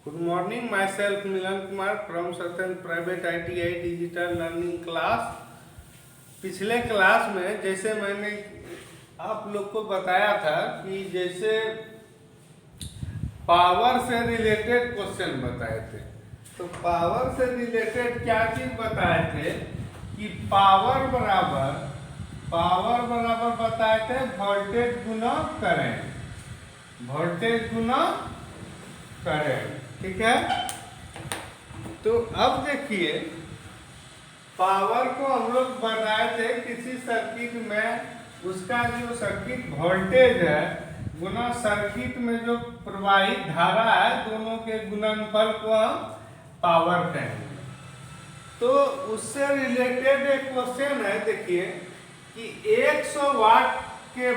Good morning, myself Milan Kumar from Certain Private ITI Digital Learning Class। पिछले class में जैसे मैंने आप लोग को बताया था कि जैसे पावर से रिलेटेड क्वेश्चन बताए थे, तो पावर से रिलेटेड क्या चीज बताए थे कि पावर बराबर बताए थे वोल्टेज गुना करंट, वोल्टेज गुना करंट। ठीक है, तो अब देखिए पावर को हम लोग बताए थे किसी सर्किट में, उसका जो सर्किट वोल्टेज है गुना सर्किट में जो प्रवाहित धारा है, दोनों के गुणनफल को हम पावर कहेंगे। तो उससे रिलेटेड एक क्वेश्चन है, देखिए कि 100 वाट के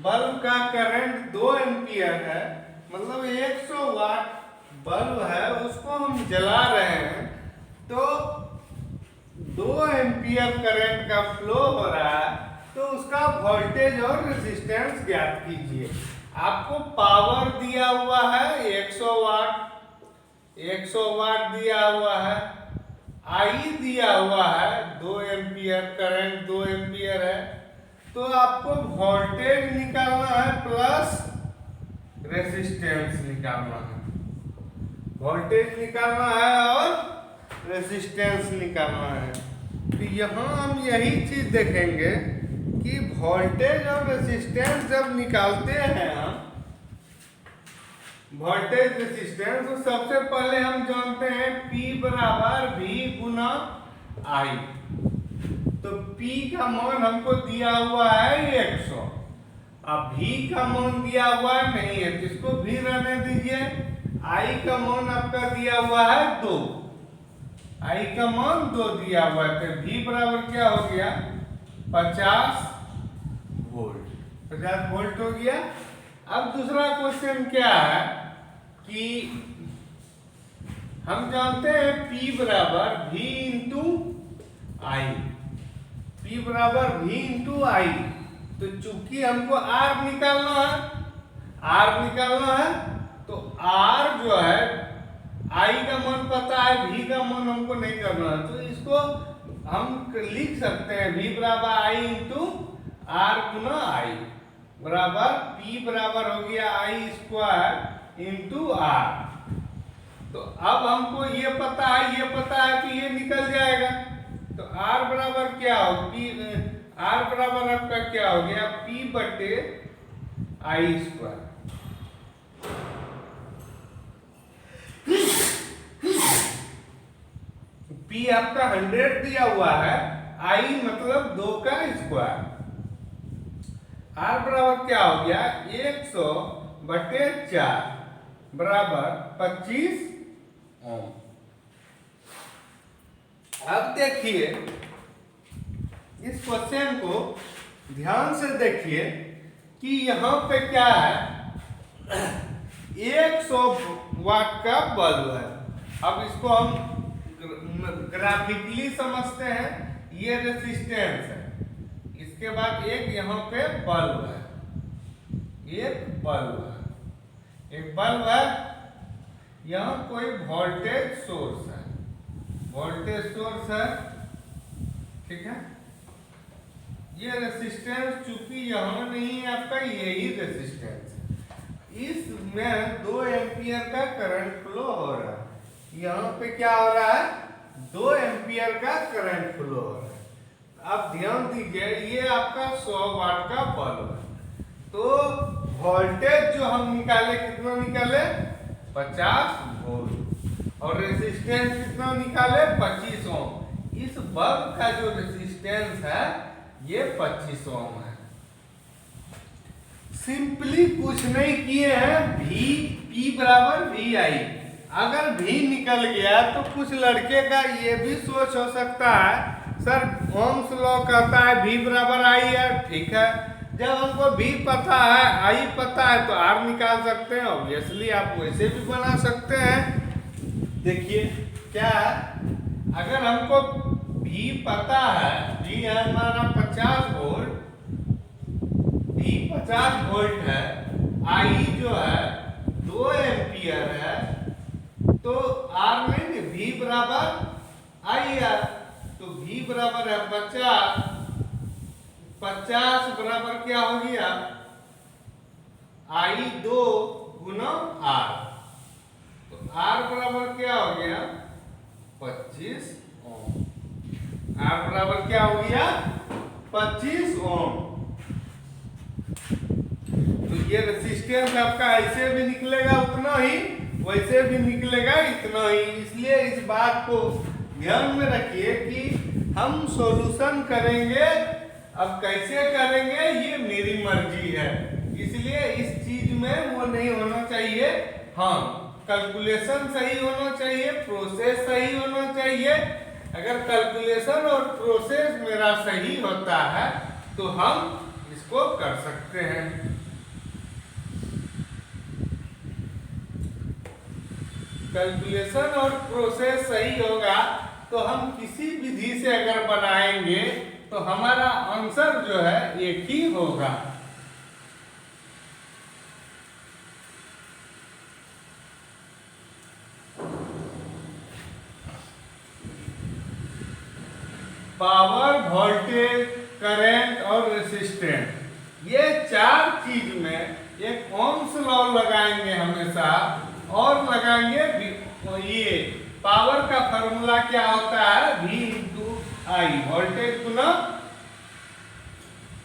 बल्ब का करंट 2 एम्पियर है, मतलब 100 वाट बल्ब है उसको हम जला रहे हैं, तो 2 एम्पियर करंट का फ्लो हो रहा है, तो उसका वोल्टेज और रेजिस्टेंस ज्ञात कीजिए। आपको पावर दिया हुआ है 100 वाट दिया हुआ है, आई दिया हुआ है 2 एम्पियर, करंट 2 एम्पियर है, तो आपको वोल्टेज निकालना है प्लस रेजिस्टेंस निकालना है, वोल्टेज निकालना है और रेजिस्टेंस निकालना है। तो यहाँ हम यही चीज देखेंगे कि वोल्टेज और रेजिस्टेंस जब निकालते हैं हम वोल्टेज रेजिस्टेंस, तो सबसे पहले हम जानते हैं P बराबर V गुना I। तो P का मान हमको दिया हुआ है 100, अब V का मान दिया हुआ नहीं है, जिसको V रहने दीजिए। I का मान आपका दिया हुआ है 2, I का मान 2 दिया हुआ है, तो V बराबर क्या हो गया 50 वोल्ट हो गया। अब दूसरा क्वेश्चन क्या है कि हम जानते हैं P बराबर V इंटू आई, P बराबर V इंटू आई, तो चूंकि हमको R निकालना है, तो R जो है I का मान पता है, V का मान हमको नहीं करना है, तो इसको हम लिख सकते हैं V बराबर I into R Guna I बराबर P बराबर हो गया I स्क्वायर इंटू R। तो अब हमको ये पता है कि ये निकल जाएगा, तो R बराबर क्या हो, R बराबर आपका क्या हो गया P बटे I स्क्वायर। P आपका 100 दिया हुआ है, I मतलब 2 का स्क्वायर। R बराबर क्या हो गया 100 बटे 4 बराबर 25 ओम। अब देखिए इस क्वेश्चन को ध्यान से देखिए कि यहाँ पे क्या है 100 वाट का बल्ब है। अब इसको हम ग्राफिकली समझते हैं, ये रेजिस्टेंस है, इसके बाद एक यहाँ पे बल्ब है, एक बल्ब है, यहाँ कोई वोल्टेज सोर्स है, ठीक है। ये रेजिस्टेंस चूंकि यहाँ नहीं है आपका, यही रेजिस्टेंस है, इसमें 2 एम्पियर का करंट फ्लो हो रहा है, यहाँ पे क्या हो रहा है 2 एम्पियर का करंट फ्लो हो रहा है। अब ध्यान दीजिए ये आपका 100 वाट का बल्ब है, तो वोल्टेज जो हम निकाले कितना निकाले 50 वोल्ट, और रेजिस्टेंस कितना निकाले 25 ओम। इस बल्ब का जो रेजिस्टेंस है ये 25 ओम है। सिंपली कुछ नहीं किए हैं, P बराबर VI। अगर V निकल गया तो कुछ लड़के का ये भी सोच हो सकता है सर ओम्स लॉ कहता है V बराबर I है, ठीक है, जब हमको V पता है I पता है तो R निकाल सकते हैं। ऑब्वियसली आप वैसे भी बना सकते हैं। देखिए क्या है, अगर हमको V पता है, V है हमारा 50 वोल्ट, V 50 वोल्ट है, I जो है 2 एम्पियर है, 50 बराबर क्या हो गया, I2 गुना R। तो R बराबर क्या हो गया, 25 ओम। R बराबर क्या हो गया, 25 ओम। तो ये रेजिस्टेंस आपका ऐसे भी निकलेगा उतना ही, वैसे भी निकलेगा इतना ही। इसलिए इस बात को ध्यान में रखिए कि हम सॉल्यूशन करेंगे, अब कैसे करेंगे ये मेरी मर्जी है। इसलिए इस चीज में वो नहीं होना चाहिए, हाँ कैलकुलेशन सही होना चाहिए, प्रोसेस सही होना चाहिए। अगर कैलकुलेशन और प्रोसेस मेरा सही होता है तो हम इसको कर सकते हैं। कैलकुलेशन और प्रोसेस सही होगा तो हम किसी विधि से अगर बनाएंगे तो हमारा आंसर जो है एक ही होगा। पावर, वोल्टेज, करंट और रेसिस्टेंस, ये चार चीज में एक ओम्स लॉ लगाएंगे हमेशा, और लगाएंगे ये पावर का फॉर्मूला क्या होता है, V इंटू आई, वोल्टेज गुना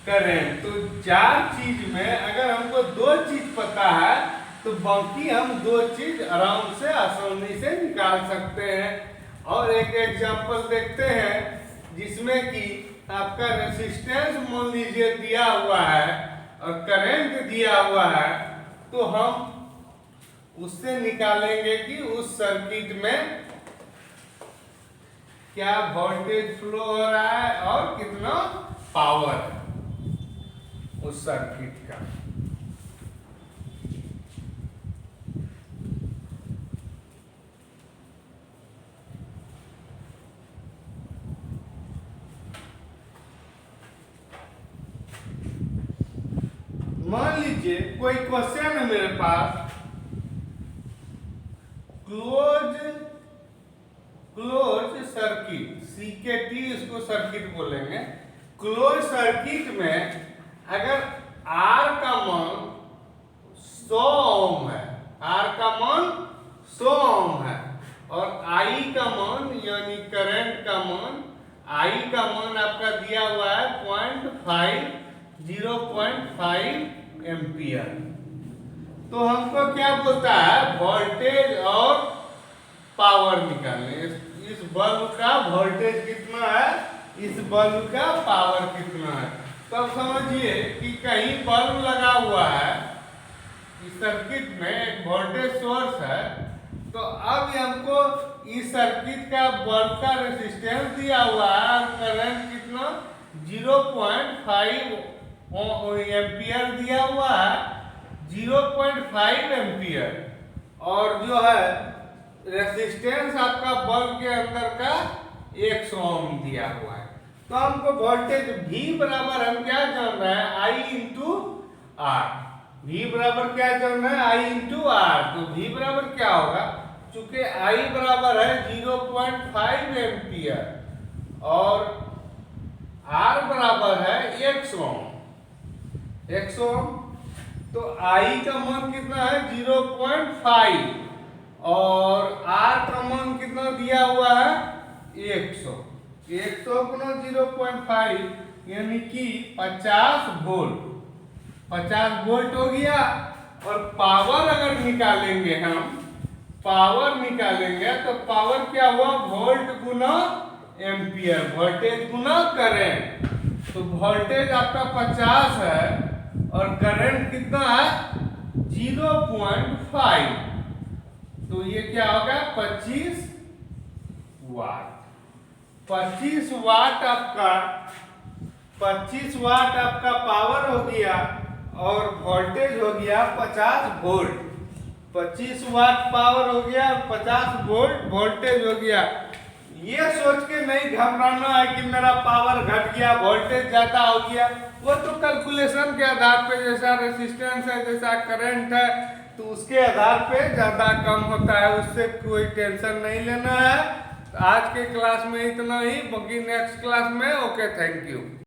करंट। तो चार चीज में अगर हमको दो चीज पता है तो बाकी हम दो चीज आराम से आसानी से निकाल सकते हैं। और एक एग्जांपल देखते हैं जिसमें कि आपका रेजिस्टेंस मान लीजिए दिया हुआ है और करंट दिया हुआ है, तो हम उससे निकालेंगे कि उस सर्किट में क्या वोल्टेज फ्लो हो रहा है और कितना पावर है उस सर्किट का। मान लीजिए कोई क्वेश्चन है मेरे पास, क्लोज सर्किट, CKT इसको सर्किट बोलेंगे। क्लोज सर्किट में अगर R का मान 100 ओम है, R का मान 100 ओम है, और I का मान यानी करंट का मान, I का मान आपका दिया हुआ है 0.5 एम्पियर। तो हमको क्या बोलता है, वोल्टेज और पावर निकालने। इस बल्ब का वोल्टेज कितना है, इस बल्ब का पावर कितना है। तो अब समझिए कि कहीं बल्ब लगा हुआ है, इस सर्किट में एक वोल्टेज सोर्स है, तो अब हमको इस सर्किट का बल्ब का रेजिस्टेंस दिया हुआ है और करंट कितना 0.5 एम्पियर दिया हुआ है, 0.5 एम्पियर, और जो है रेजिस्टेंस आपका बल्ब के अंदर का 100 ओम दिया हुआ है। तो हमको वोल्टेज V बराबर हम क्या जान रहे हैं, I इंटू R। V बराबर क्या जान रहे हैं, I इंटू R। तो V बराबर क्या होगा, चूंकि I बराबर है 0.5 एम्पियर और R बराबर है 100 ओम, 100 ओम। तो I का मान कितना है 0.5 और R का मान कितना दिया हुआ है 100 गुना 0.5 यानी कि 50 वोल्ट, 50 वोल्ट हो गया। और पावर अगर निकालेंगे हम, पावर निकालेंगे तो पावर क्या हुआ, वोल्ट गुना एम्पियर, वोल्टेज गुना करंट। तो वोल्टेज आपका 50 है और करंट कितना है 0.5, तो ये क्या होगा 25 वाट। 25 वाट आपका, 25 वाट आपका पावर हो गया और वोल्टेज हो गया 50 वोल्ट। 25 वाट पावर हो गया और 50 वोल्ट वोल्टेज हो गया। ये सोच के नहीं घबराना है कि मेरा पावर घट गया, वोल्टेज ज्यादा हो गया। वो तो कैलकुलेशन के आधार पे, जैसा रेजिस्टेंस है, जैसा करंट है, तो उसके आधार पे ज्यादा कम होता है, उससे कोई टेंशन नहीं लेना है। आज के क्लास में इतना ही, बाकी नेक्स्ट क्लास में। Okay, thank you.